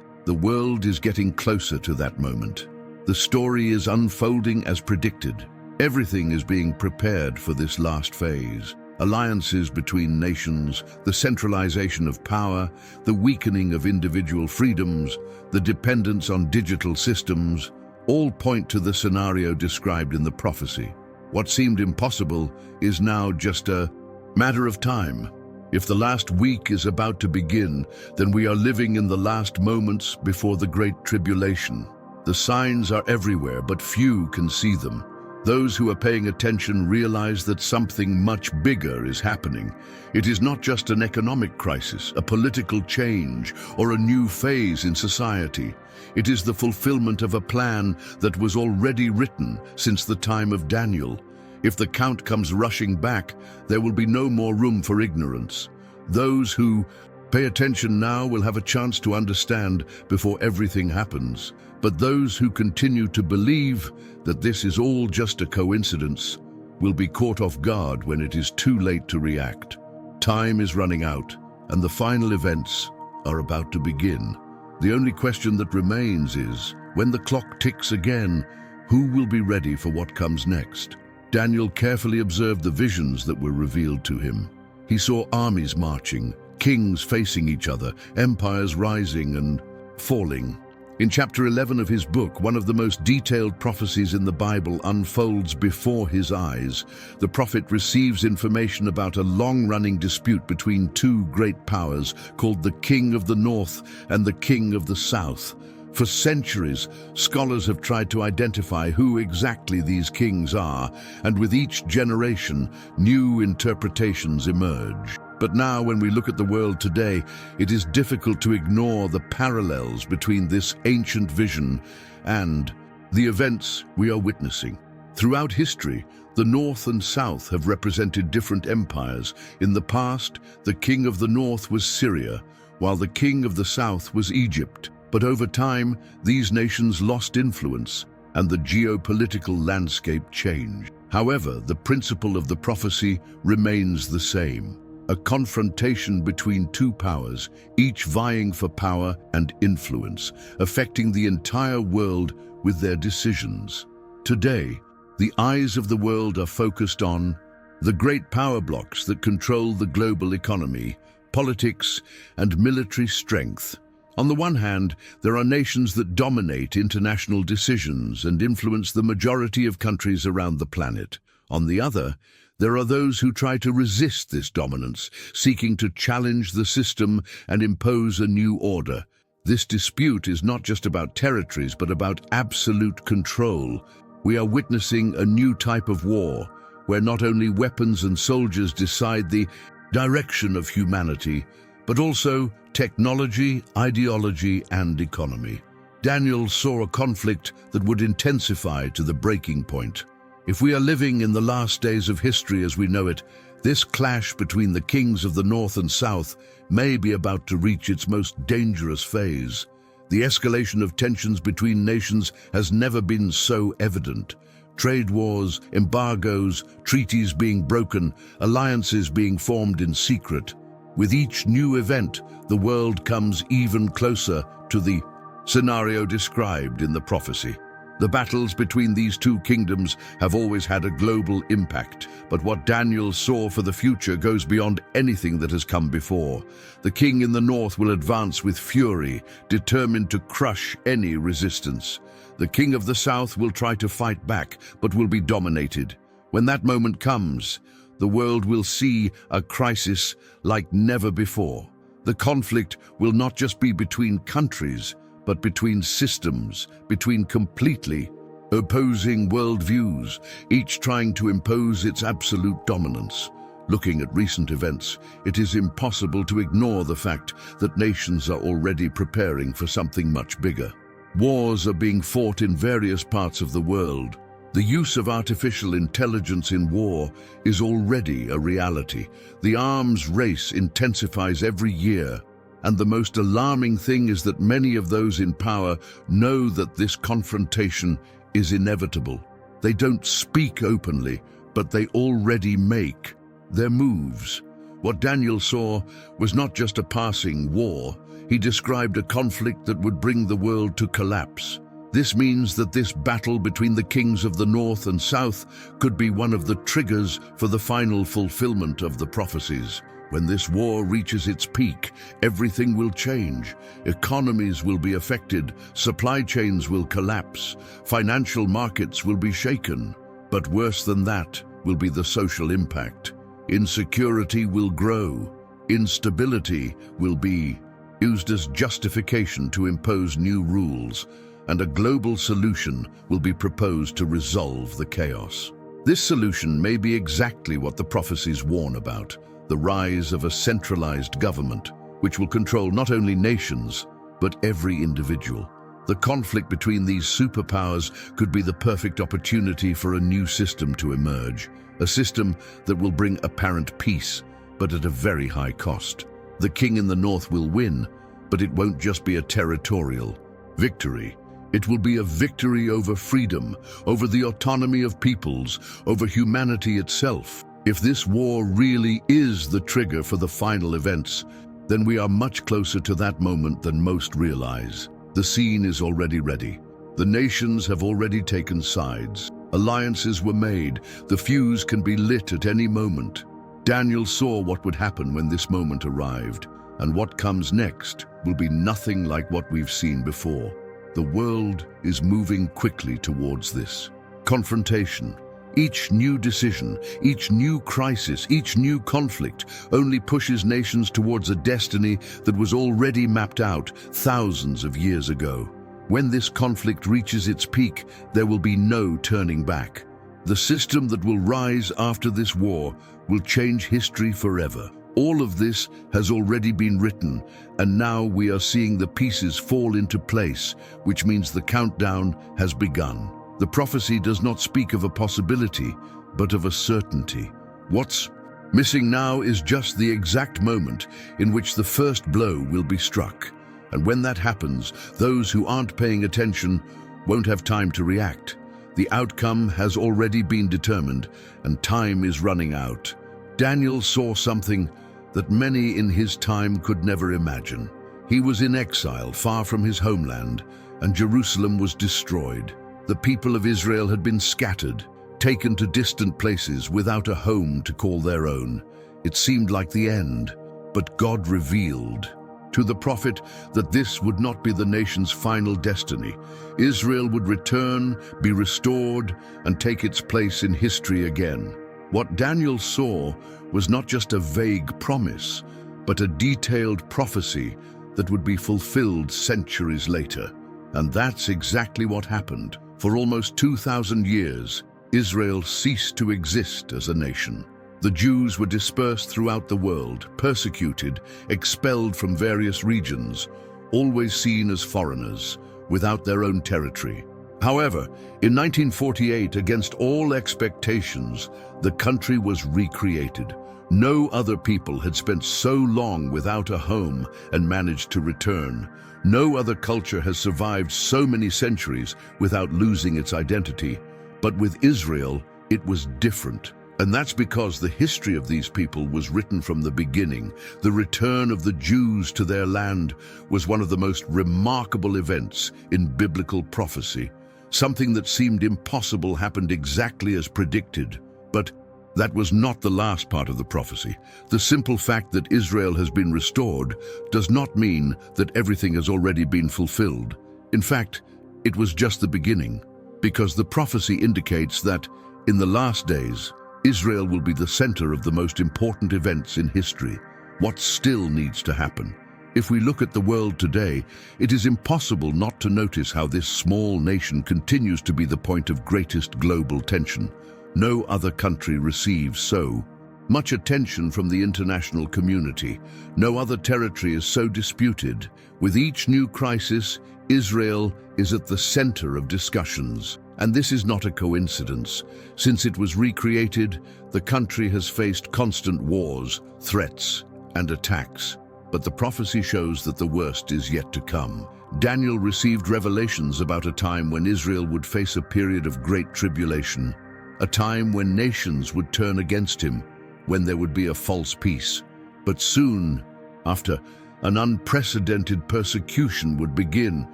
The world is getting closer to that moment. The story is unfolding as predicted. Everything is being prepared for this last phase. Alliances between nations, the centralization of power, the weakening of individual freedoms, the dependence on digital systems, all point to the scenario described in the prophecy. What seemed impossible is now just a matter of time. If the last week is about to begin, then we are living in the last moments before the Great Tribulation. The signs are everywhere, but few can see them. Those who are paying attention realize that something much bigger is happening. It is not just an economic crisis, a political change, or a new phase in society. It is the fulfillment of a plan that was already written since the time of Daniel. If the count comes rushing back, there will be no more room for ignorance. Those who pay attention now will have a chance to understand before everything happens. But those who continue to believe that this is all just a coincidence will be caught off guard when it is too late to react. Time is running out, and the final events are about to begin. The only question that remains is, when the clock ticks again, who will be ready for what comes next? Daniel carefully observed the visions that were revealed to him. He saw armies marching, kings facing each other, empires rising and falling. In chapter 11 of his book, one of the most detailed prophecies in the Bible unfolds before his eyes. The prophet receives information about a long-running dispute between two great powers called the King of the North and the King of the South. For centuries, scholars have tried to identify who exactly these kings are, and with each generation, new interpretations emerge. But now, when we look at the world today, it is difficult to ignore the parallels between this ancient vision and the events we are witnessing. Throughout history, the North and South have represented different empires. In the past, the King of the North was Syria, while the King of the South was Egypt. But over time, these nations lost influence, and the geopolitical landscape changed. However, the principle of the prophecy remains the same. A confrontation between two powers, each vying for power and influence, affecting the entire world with their decisions. Today, the eyes of the world are focused on the great power blocks that control the global economy, politics, and military strength. On the one hand, there are nations that dominate international decisions and influence the majority of countries around the planet. On the other, there are those who try to resist this dominance, seeking to challenge the system and impose a new order. This dispute is not just about territories, but about absolute control. We are witnessing a new type of war, where not only weapons and soldiers decide the direction of humanity, but also technology, ideology, and economy. Daniel saw a conflict that would intensify to the breaking point. If we are living in the last days of history as we know it, this clash between the kings of the North and South may be about to reach its most dangerous phase. The escalation of tensions between nations has never been so evident. Trade wars, embargoes, treaties being broken, alliances being formed in secret. With each new event, the world comes even closer to the scenario described in the prophecy. The battles between these two kingdoms have always had a global impact, but what Daniel saw for the future goes beyond anything that has come before. The king in the north will advance with fury, determined to crush any resistance. The king of the south will try to fight back, but will be dominated. When that moment comes, the world will see a crisis like never before. The conflict will not just be between countries, but between systems, between completely opposing worldviews, each trying to impose its absolute dominance. Looking at recent events, it is impossible to ignore the fact that nations are already preparing for something much bigger. Wars are being fought in various parts of the world. The use of artificial intelligence in war is already a reality. The arms race intensifies every year. And the most alarming thing is that many of those in power know that this confrontation is inevitable. They don't speak openly, but they already make their moves. What Daniel saw was not just a passing war. He described a conflict that would bring the world to collapse. This means that this battle between the kings of the North and South could be one of the triggers for the final fulfillment of the prophecies. When this war reaches its peak, everything will change. Economies will be affected, supply chains will collapse, financial markets will be shaken. But worse than that will be the social impact. Insecurity will grow, instability will be used as justification to impose new rules, and a global solution will be proposed to resolve the chaos. This solution may be exactly what the prophecies warn about: the rise of a centralized government, which will control not only nations, but every individual. The conflict between these superpowers could be the perfect opportunity for a new system to emerge, a system that will bring apparent peace, but at a very high cost. The king in the north will win, but it won't just be a territorial victory. It will be a victory over freedom, over the autonomy of peoples, over humanity itself. If this war really is the trigger for the final events, then we are much closer to that moment than most realize. The scene is already ready. The nations have already taken sides. Alliances were made. The fuse can be lit at any moment. Daniel saw what would happen when this moment arrived, and what comes next will be nothing like what we've seen before. The world is moving quickly towards this confrontation. Each new decision, each new crisis, each new conflict only pushes nations towards a destiny that was already mapped out thousands of years ago. When this conflict reaches its peak, there will be no turning back. The system that will rise after this war will change history forever. All of this has already been written, and now we are seeing the pieces fall into place, which means the countdown has begun. The prophecy does not speak of a possibility, but of a certainty. What's missing now is just the exact moment in which the first blow will be struck. And when that happens, those who aren't paying attention won't have time to react. The outcome has already been determined, and time is running out. Daniel saw something that many in his time could never imagine. He was in exile, far from his homeland, and Jerusalem was destroyed. The people of Israel had been scattered, taken to distant places without a home to call their own. It seemed like the end. But God revealed to the prophet that this would not be the nation's final destiny. Israel would return, be restored, and take its place in history again. What Daniel saw was not just a vague promise, but a detailed prophecy that would be fulfilled centuries later. And that's exactly what happened. For almost 2,000 years, Israel ceased to exist as a nation. The Jews were dispersed throughout the world, persecuted, expelled from various regions, always seen as foreigners, without their own territory. However, in 1948, against all expectations, the country was recreated. No other people had spent so long without a home and managed to return. No other culture has survived so many centuries without losing its identity. But with Israel, it was different. And that's because the history of these people was written from the beginning. The return of the Jews to their land was one of the most remarkable events in biblical prophecy. Something that seemed impossible happened exactly as predicted. But that was not the last part of the prophecy. The simple fact that Israel has been restored does not mean that everything has already been fulfilled. In fact, it was just the beginning, because the prophecy indicates that in the last days, Israel will be the center of the most important events in history. What still needs to happen? If we look at the world today, it is impossible not to notice how this small nation continues to be the point of greatest global tension. No other country receives so much attention from the international community. No other territory is so disputed. With each new crisis, Israel is at the center of discussions. And this is not a coincidence. Since it was recreated, the country has faced constant wars, threats, and attacks. But the prophecy shows that the worst is yet to come. Daniel received revelations about a time when Israel would face a period of great tribulation, a time when nations would turn against him, when there would be a false peace. But soon, after, an unprecedented persecution would begin.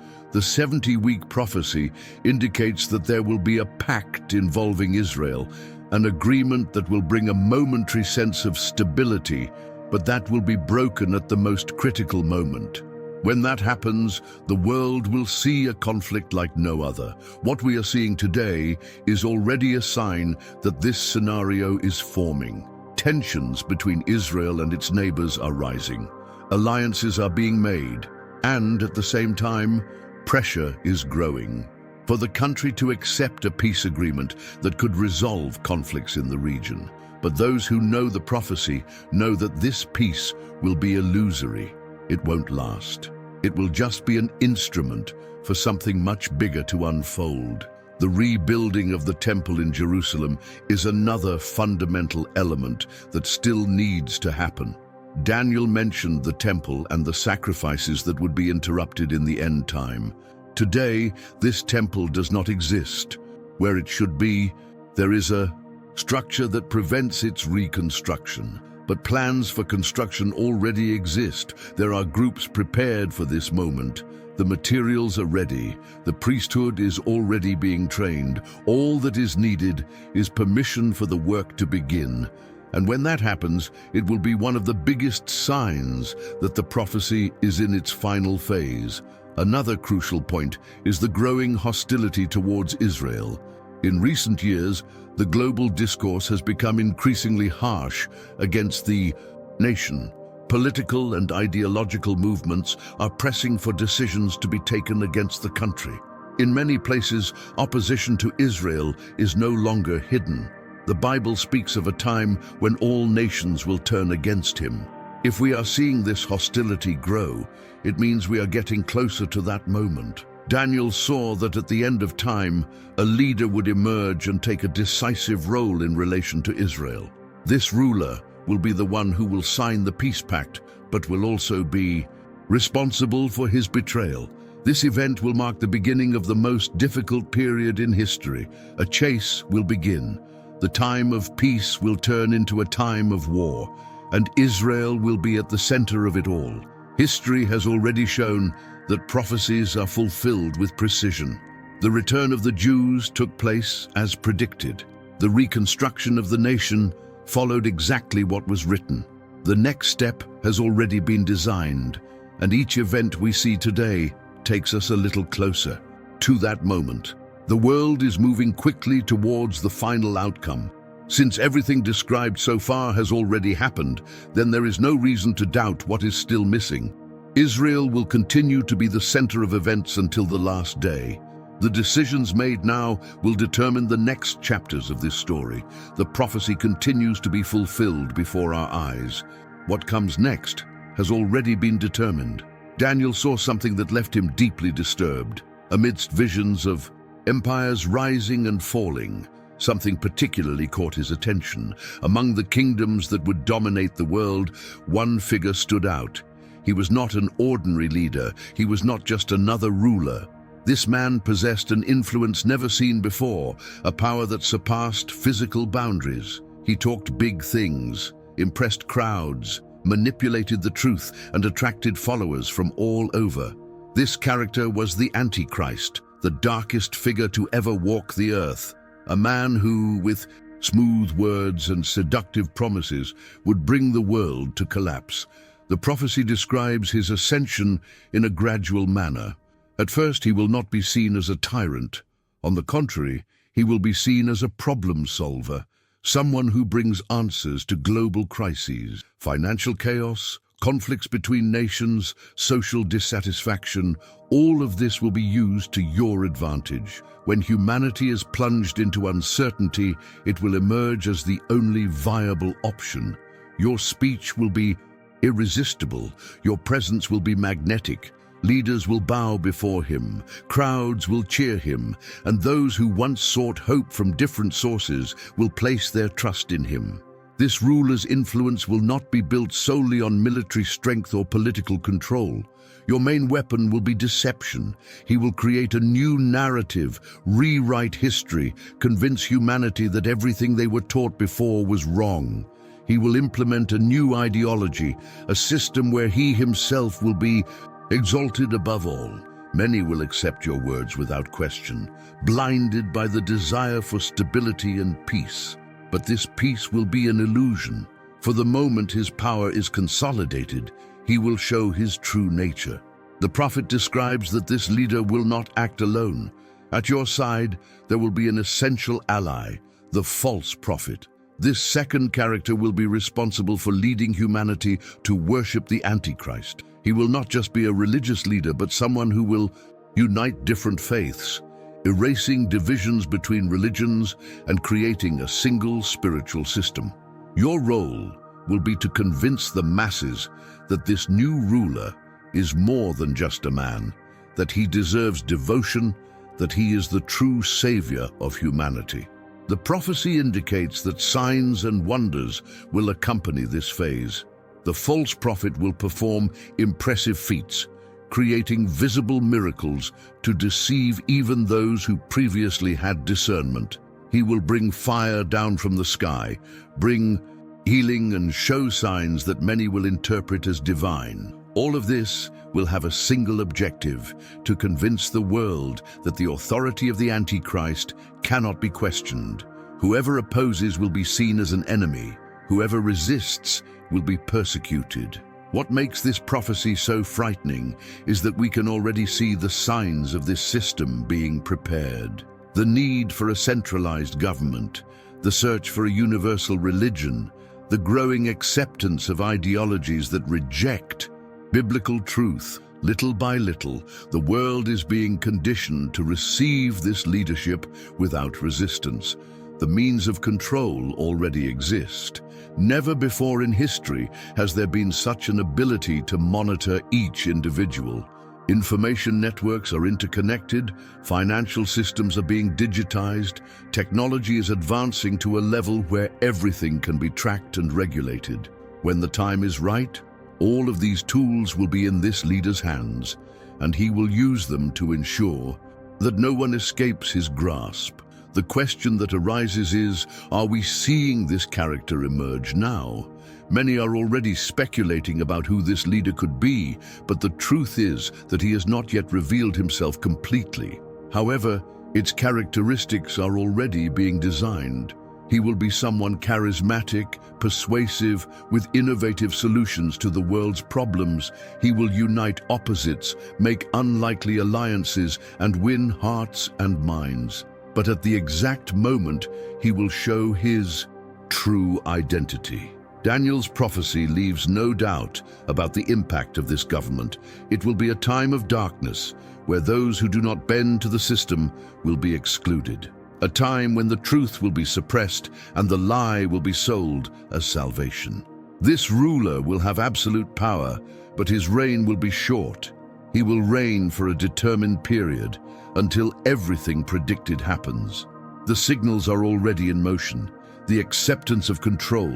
The 70-week prophecy indicates that there will be a pact involving Israel, an agreement that will bring a momentary sense of stability, but that will be broken at the most critical moment. When that happens, the world will see a conflict like no other. What we are seeing today is already a sign that this scenario is forming. Tensions between Israel and its neighbors are rising. Alliances are being made, and at the same time, pressure is growing for the country to accept a peace agreement that could resolve conflicts in the region. But those who know the prophecy know that this peace will be illusory. It won't last. It will just be an instrument for something much bigger to unfold. The rebuilding of the temple in Jerusalem is another fundamental element that still needs to happen. Daniel mentioned the temple and the sacrifices that would be interrupted in the end time. Today, this temple does not exist. Where it should be, there is a structure that prevents its reconstruction. But plans for construction already exist. There are groups prepared for this moment. The materials are ready. The priesthood is already being trained. All that is needed is permission for the work to begin. And when that happens, it will be one of the biggest signs that the prophecy is in its final phase. Another crucial point is the growing hostility towards Israel. In recent years, the global discourse has become increasingly harsh against the nation. Political and ideological movements are pressing for decisions to be taken against the country. In many places, opposition to Israel is no longer hidden. The Bible speaks of a time when all nations will turn against him. If we are seeing this hostility grow, it means we are getting closer to that moment. Daniel saw that at the end of time, a leader would emerge and take a decisive role in relation to Israel. This ruler will be the one who will sign the peace pact, but will also be responsible for his betrayal. This event will mark the beginning of the most difficult period in history. A chase will begin. The time of peace will turn into a time of war, and Israel will be at the center of it all. History has already shown that prophecies are fulfilled with precision. The return of the Jews took place as predicted. The reconstruction of the nation followed exactly what was written. The next step has has already been designed, and each event we see today takes us a little closer to that moment. The world is moving quickly towards the final outcome. Since everything described so far has already happened, then there is no reason to doubt what is still missing. Israel will continue to be the center of events until the last day. The decisions made now will determine the next chapters of this story. The prophecy continues to be fulfilled before our eyes. What comes next has already been determined. Daniel saw something that left him deeply disturbed. Amidst visions of empires rising and falling, something particularly caught his attention. Among the kingdoms that would dominate the world, one figure stood out. He was not an ordinary leader. He was not just another ruler. This man possessed an influence never seen before, a power that surpassed physical boundaries. He talked big things, impressed crowds, manipulated the truth, and attracted followers from all over. This character was the Antichrist, the darkest figure to ever walk the earth. A man who, with smooth words and seductive promises, would bring the world to collapse. The prophecy describes his ascension in a gradual manner. At first, he will not be seen as a tyrant. On the contrary, he will be seen as a problem solver, someone who brings answers to global crises, financial chaos, conflicts between nations, social dissatisfaction. All of this will be used to your advantage. When humanity is plunged into uncertainty, it will emerge as the only viable option. Your speech will be irresistible. Your presence will be magnetic. Leaders will bow before him, crowds will cheer him, and those who once sought hope from different sources will place their trust in him. This ruler's influence will not be built solely on military strength or political control. Your main weapon will be deception. He will create a new narrative, rewrite history, convince humanity that everything they were taught before was wrong. He will implement a new ideology, a system where he himself will be exalted above all. Many will accept your words without question, blinded by the desire for stability and peace. But this peace will be an illusion. For the moment his power is consolidated, he will show his true nature. The prophet describes that this leader will not act alone. At your side, there will be an essential ally, the false prophet. This second character will be responsible for leading humanity to worship the Antichrist. He will not just be a religious leader, but someone who will unite different faiths, erasing divisions between religions and creating a single spiritual system. Your role will be to convince the masses that this new ruler is more than just a man, that he deserves devotion, that he is the true savior of humanity. The prophecy indicates that signs and wonders will accompany this phase. The false prophet will perform impressive feats, creating visible miracles to deceive even those who previously had discernment. He will bring fire down from the sky, bring healing and show signs that many will interpret as divine. All of this will have a single objective: to convince the world that the authority of the Antichrist cannot be questioned. Whoever opposes will be seen as an enemy. Whoever resists will be persecuted. What makes this prophecy so frightening is that we can already see the signs of this system being prepared. The need for a centralized government, the search for a universal religion, the growing acceptance of ideologies that reject biblical truth. Little by little, the world is being conditioned to receive this leadership without resistance. The means of control already exist. Never before in history has there been such an ability to monitor each individual. Information networks are interconnected, financial systems are being digitized, technology is advancing to a level where everything can be tracked and regulated. When the time is right, all of these tools will be in this leader's hands, and he will use them to ensure that no one escapes his grasp. The question that arises is, are we seeing this character emerge now? Many are already speculating about who this leader could be, but the truth is that he has not yet revealed himself completely. However, its characteristics are already being designed. He will be someone charismatic, persuasive, with innovative solutions to the world's problems. He will unite opposites, make unlikely alliances, and win hearts and minds. But at the exact moment, he will show his true identity. Daniel's prophecy leaves no doubt about the impact of this government. It will be a time of darkness, where those who do not bend to the system will be excluded. A time when the truth will be suppressed and the lie will be sold as salvation. This ruler will have absolute power, but his reign will be short. He will reign for a determined period until everything predicted happens. The signals are already in motion. The acceptance of control,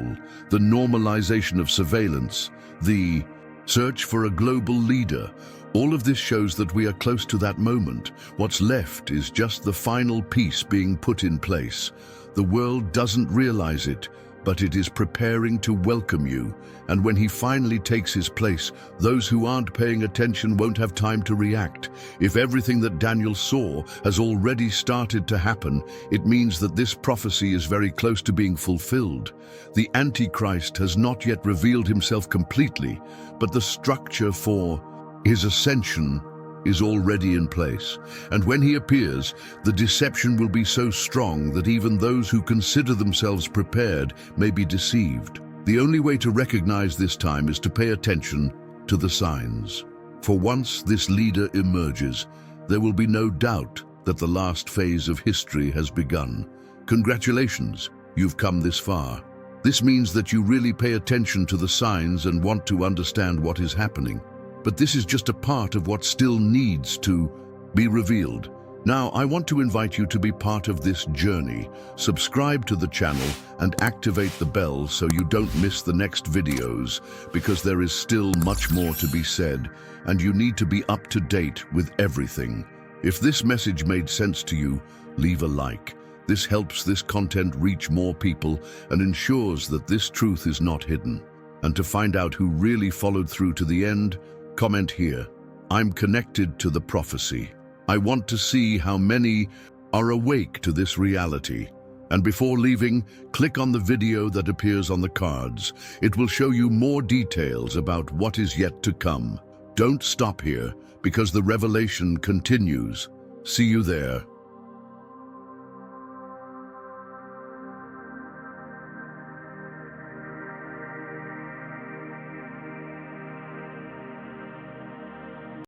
the normalization of surveillance, the search for a global leader. All of this shows that we are close to that moment. What's left is just the final piece being put in place. The world doesn't realize it, but it is preparing to welcome you. And when he finally takes his place, those who aren't paying attention won't have time to react. If everything that Daniel saw has already started to happen, it means that this prophecy is very close to being fulfilled. The Antichrist has not yet revealed himself completely, but the structure for his ascension is already in place. And when he appears, the deception will be so strong that even those who consider themselves prepared may be deceived. The only way to recognize this time is to pay attention to the signs. For once this leader emerges, there will be no doubt that the last phase of history has begun. Congratulations, you've come this far. This means that you really pay attention to the signs and want to understand what is happening. But this is just a part of what still needs to be revealed. Now, I want to invite you to be part of this journey. Subscribe to the channel and activate the bell so you don't miss the next videos, because there is still much more to be said, and you need to be up to date with everything. If this message made sense to you, leave a like. This helps this content reach more people and ensures that this truth is not hidden. And to find out who really followed through to the end, comment here. I'm connected to the prophecy. I want to see how many are awake to this reality. And before leaving, click on the video that appears on the cards. It will show you more details about what is yet to come. Don't stop here, because the revelation continues. See you there.